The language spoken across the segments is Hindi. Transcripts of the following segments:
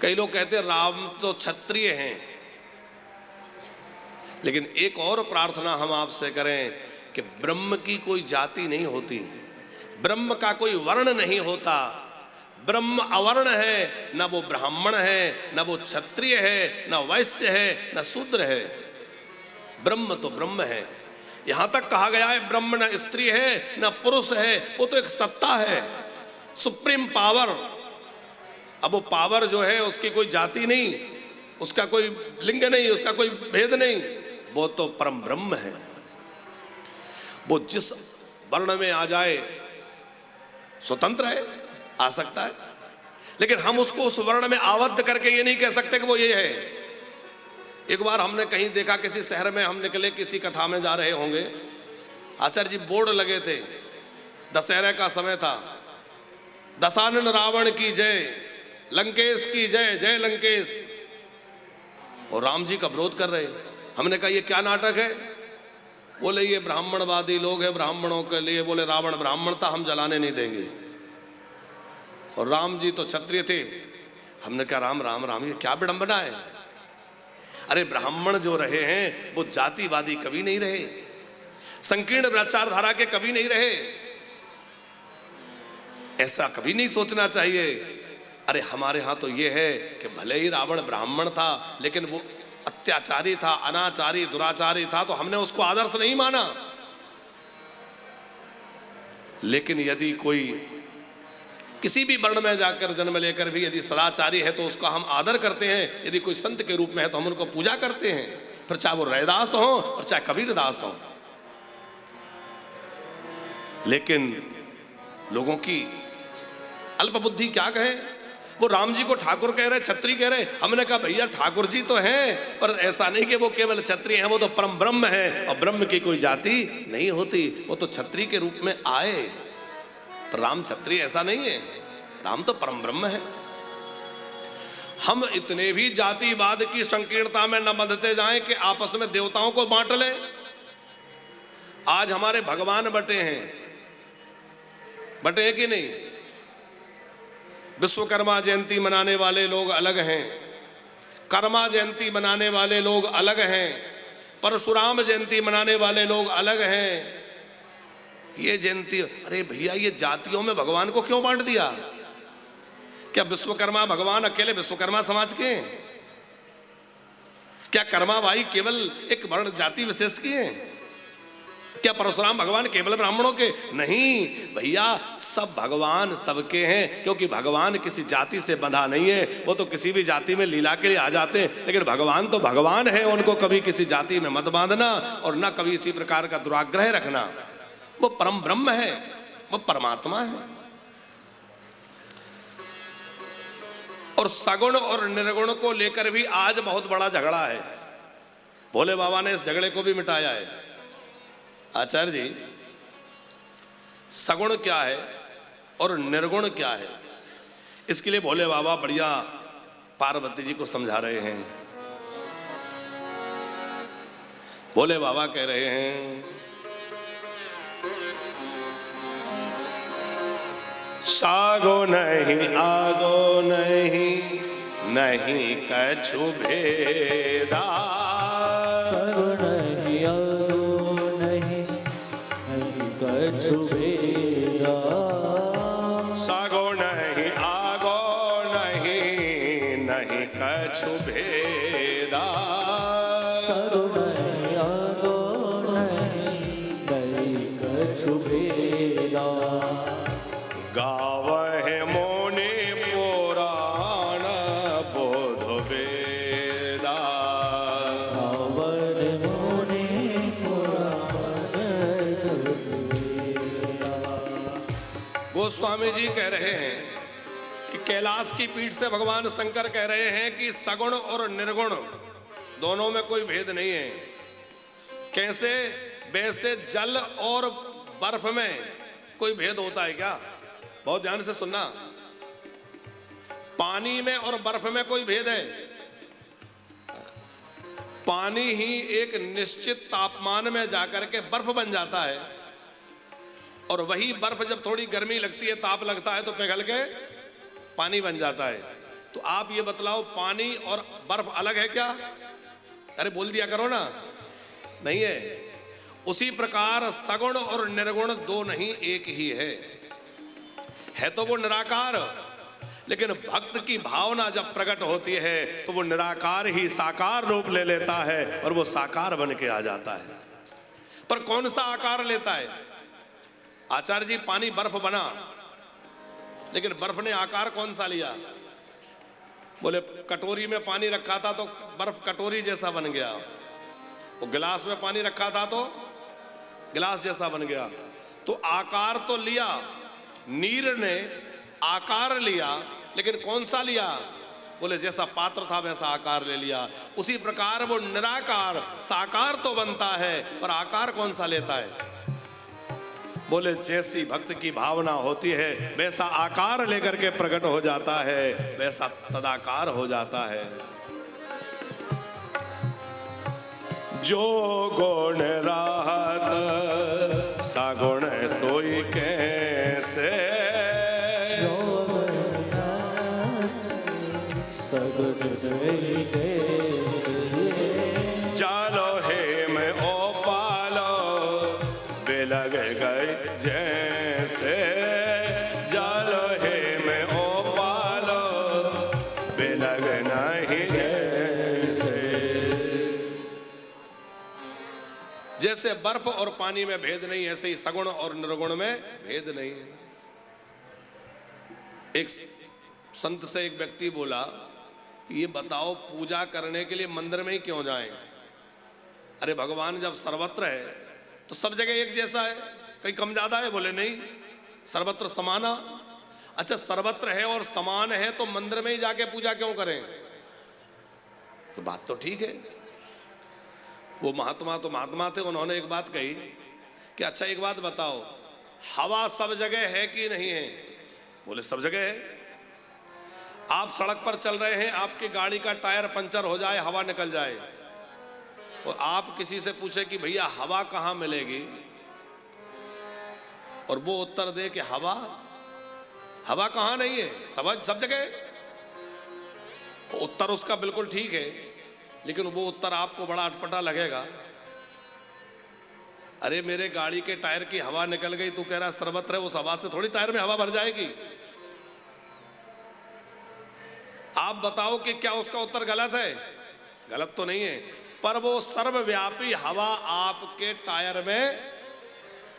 कई लोग कहते हैं राम तो क्षत्रिय हैं, लेकिन एक और प्रार्थना हम आपसे करें कि ब्रह्म की कोई जाति नहीं होती, ब्रह्म का कोई वर्ण नहीं होता। ब्रह्म अवर्ण है, न वो ब्राह्मण है, न वो क्षत्रिय है, न वैश्य है, न शूद्र है। ब्रह्म तो ब्रह्म है। यहां तक कहा गया है ब्रह्म न स्त्री है न पुरुष है, वो तो एक सत्ता है, सुप्रीम पावर। अब वो पावर जो है उसकी कोई जाति नहीं, उसका कोई लिंग नहीं, उसका कोई भेद नहीं, वो तो परम ब्रह्म है। वो जिस वर्ण में आ जाए स्वतंत्र है, आ सकता है, लेकिन हम उसको उस वर्ण में आबद्ध करके ये नहीं कह सकते कि वो ये है। एक बार हमने कहीं देखा, किसी शहर में हम निकले, किसी कथा में जा रहे होंगे, आचार्य जी बोर्ड लगे थे, दशहरे का समय था, दशानन रावण की जय, लंकेश की जय, जय लंकेश, और राम जी का विरोध कर रहे। हमने कहा ये क्या नाटक है? बोले ये ब्राह्मणवादी लोग हैं, ब्राह्मणों के लिए, बोले रावण ब्राह्मण था, हम जलाने नहीं देंगे, और राम जी तो क्षत्रिय थे। हमने कहा राम राम राम, ये क्या विडंबना है? अरे ब्राह्मण जो रहे हैं वो जातिवादी कभी नहीं रहे, संकीर्ण विचारधारा के कभी नहीं रहे, ऐसा कभी नहीं सोचना चाहिए। अरे हमारे यहां तो ये है कि भले ही रावण ब्राह्मण था, लेकिन वो अत्याचारी था, अनाचारी, दुराचारी था, तो हमने उसको आदर्श नहीं माना। लेकिन यदि कोई किसी भी वर्ण में जाकर जन्म लेकर भी यदि सदाचारी है तो उसका हम आदर करते हैं, यदि कोई संत के रूप में है तो हम उनको पूजा करते हैं, फिर चाहे वो रैदास हो और चाहे कबीरदास हो। लेकिन लोगों की अल्प बुद्धि क्या कहे, वो राम जी को ठाकुर कह रहे, छत्री कह रहे। हमने कहा भैया ठाकुर जी तो हैं, पर ऐसा नहीं कि वो केवल क्षत्रिय हैं, वो तो परम ब्रह्म है, और ब्रह्म की कोई जाति नहीं होती। वो तो क्षत्रिय के रूप में आए, पर राम क्षत्रिय ऐसा नहीं है, राम तो परम ब्रह्म है। हम इतने भी जातिवाद की संकीर्णता में न बंधते जाएं कि आपस में देवताओं को बांट लें। आज हमारे भगवान बटे हैं, बटे हैं कि नहीं? विश्वकर्मा जयंती मनाने वाले लोग अलग हैं, कर्मा जयंती मनाने वाले लोग अलग हैं, परशुराम जयंती मनाने वाले लोग अलग हैं। ये जयंती, अरे भैया ये जातियों में भगवान को क्यों बांट दिया? क्या विश्वकर्मा भगवान अकेले विश्वकर्मा समाज के? क्या कर्मा भाई केवल एक वर्ण जाति विशेष की हैं? क्या परशुराम भगवान केवल ब्राह्मणों के? नहीं भैया, सब भगवान सबके हैं, क्योंकि भगवान किसी जाति से बंधा नहीं है। वो तो किसी भी जाति में लीला के लिए आ जाते हैं, लेकिन भगवान तो भगवान है, उनको कभी किसी जाति में मत बांधना और न कभी इसी प्रकार का दुराग्रह रखना। वो परम ब्रह्म है, वो परमात्मा है। और सगुण और निर्गुण को लेकर भी आज बहुत बड़ा झगड़ा है। भोले बाबा ने इस झगड़े को भी मिटाया है। आचार्य जी, सगुण क्या है और निर्गुण क्या है, इसके लिए भोले बाबा बढ़िया पार्वती जी को समझा रहे हैं। भोले बाबा कह रहे हैं, सागो नहीं आगो नहीं, नहीं कछु भेदा, सागो नहीं आगो नहीं, नहीं कछु भेदा, सागो नहीं आगो नहीं, नहीं कछु भेदा, सागो नहीं आगो नहीं, नहीं कछु भेदा, गावहे मोनि पुराण बोध वेदा, गावहे मोनि पुराण बोध वेदा। गोस्वामी जी कह रहे हैं कि कैलाश की पीठ से भगवान शंकर कह रहे हैं कि सगुण और निर्गुण दोनों में कोई भेद नहीं है। कैसे? वैसे जल और बर्फ में कोई भेद होता है क्या? बहुत ध्यान से सुनना। पानी में और बर्फ में कोई भेद है? पानी ही एक निश्चित तापमान में जाकर के बर्फ बन जाता है, और वही बर्फ जब थोड़ी गर्मी लगती है, ताप लगता है, तो पिघल के पानी बन जाता है। तो आप ये बतलाओ, पानी और बर्फ अलग है क्या? अरे बोल दिया करो ना, नहीं है। उसी प्रकार सगुण और निर्गुण दो नहीं, एक ही है तो वो निराकार, लेकिन भक्त की भावना जब प्रकट होती है तो वो निराकार ही साकार रूप ले लेता है और वो साकार बन के आ जाता है। पर कौन सा आकार लेता है? आचार्य जी, पानी बर्फ बना, लेकिन बर्फ ने आकार कौन सा लिया? बोले कटोरी में पानी रखा था तो बर्फ कटोरी जैसा बन गया, वो गिलास में पानी रखा था तो गिलास जैसा बन गया। तो आकार तो लिया, नीर ने आकार लिया, लेकिन कौन सा लिया? बोले जैसा पात्र था वैसा आकार ले लिया। उसी प्रकार वो निराकार साकार तो बनता है, पर आकार कौन सा लेता है? बोले जैसी भक्त की भावना होती है वैसा आकार लेकर के प्रकट हो जाता है, वैसा तदाकार हो जाता है। जो गुण राहत सगुण सोई कैसे, सगुण कैसे, जालो हेम ओ पालो बेलग गए जैसे, जालो हेम ओ पालो बेलग नहीं जैसे। जैसे बर्फ और पानी में भेद नहीं, ऐसे ही सगुण और निर्गुण में भेद नहीं। एक संत से एक व्यक्ति बोला, ये बताओ पूजा करने के लिए मंदिर में ही क्यों जाएं? अरे भगवान जब सर्वत्र है तो सब जगह एक जैसा है, कहीं कम ज्यादा है? बोले नहीं, सर्वत्र समाना। अच्छा, सर्वत्र है और समान है तो मंदिर में ही जाके पूजा क्यों करें? तो बात तो ठीक है। वो महात्मा तो महात्मा थे, उन्होंने एक बात कही कि अच्छा एक बात बताओ, हवा सब जगह है कि नहीं है? बोले सब जगह है। आप सड़क पर चल रहे हैं, आपकी गाड़ी का टायर पंचर हो जाए, हवा निकल जाए, और आप किसी से पूछे कि भैया हवा कहाँ मिलेगी, और वो उत्तर दे कि हवा कहाँ नहीं है, सब जगह। उत्तर उसका बिल्कुल ठीक है, लेकिन वो उत्तर आपको बड़ा अटपटा लगेगा। अरे मेरे गाड़ी के टायर की हवा निकल गई, तू कह रहा सर्वत्र है, उस हवा से थोड़ी टायर में हवा भर जाएगी। आप बताओ कि क्या उसका उत्तर गलत है? गलत तो नहीं है, पर वो सर्वव्यापी हवा आपके टायर में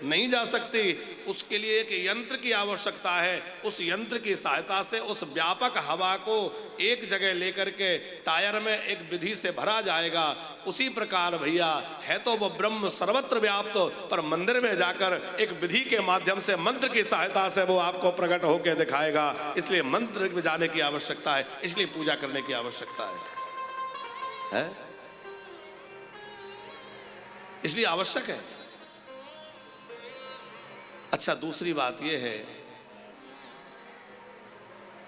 नहीं जा सकती। उसके लिए एक यंत्र की आवश्यकता है, उस यंत्र की सहायता से उस व्यापक हवा को एक जगह लेकर के टायर में एक विधि से भरा जाएगा। उसी प्रकार भैया है तो वो ब्रह्म सर्वत्र व्याप्त, पर मंदिर में जाकर एक विधि के माध्यम से मंत्र की सहायता से वो आपको प्रकट होकर दिखाएगा। इसलिए मंत्र में जाने की आवश्यकता है, इसलिए पूजा करने की आवश्यकता है? इसलिए आवश्यक है। अच्छा, दूसरी बात यह है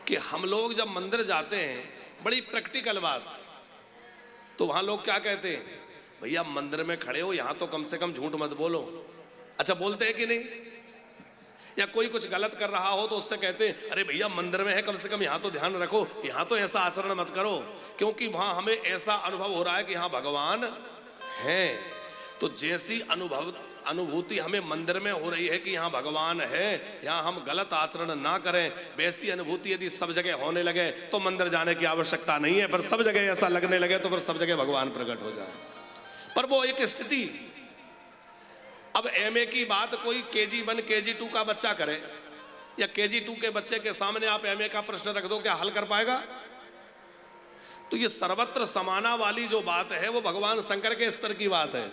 कि हम लोग जब मंदिर जाते हैं, बड़ी प्रैक्टिकल बात, तो वहां लोग क्या कहते हैं? भैया मंदिर में खड़े हो, यहां तो कम से कम झूठ मत बोलो। अच्छा, बोलते हैं कि नहीं? या कोई कुछ गलत कर रहा हो तो उससे कहते हैं अरे भैया मंदिर में है, कम से कम यहां तो ध्यान रखो, यहां तो ऐसा आचरण मत करो, क्योंकि वहां हमें ऐसा अनुभव हो रहा है कि यहां भगवान है। तो जैसी अनुभूति हमें मंदिर में हो रही है कि यहाँ भगवान है, यहाँ हम गलत आचरण ना करें, वैसी अनुभूति यदि सब जगह होने लगे तो मंदिर जाने की आवश्यकता नहीं है। पर सब जगह ऐसा लगने लगे तो फिर सब जगह भगवान प्रकट हो जाए। पर वो एक स्थिति, अब एमए की बात कोई KG1 KG2 का बच्चा करे, या KG2 के बच्चे के सामने आप एमए का प्रश्न रख दो, क्या हल कर पाएगा? तो ये सर्वत्र समाना वाली जो बात है वो भगवान शंकर के स्तर की बात है,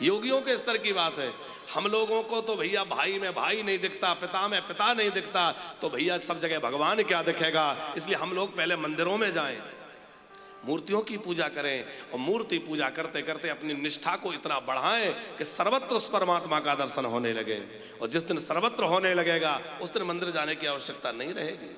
योगियों के स्तर की बात है। हम लोगों को तो भैया भाई में भाई नहीं दिखता, पिता में पिता नहीं दिखता, तो भैया सब जगह भगवान क्या दिखेगा? इसलिए हम लोग पहले मंदिरों में जाएं, मूर्तियों की पूजा करें, और मूर्ति पूजा करते करते अपनी निष्ठा को इतना बढ़ाएं कि सर्वत्र उस परमात्मा का दर्शन होने लगे। और जिस दिन सर्वत्र होने लगेगा उस दिन मंदिर जाने की आवश्यकता नहीं रहेगी।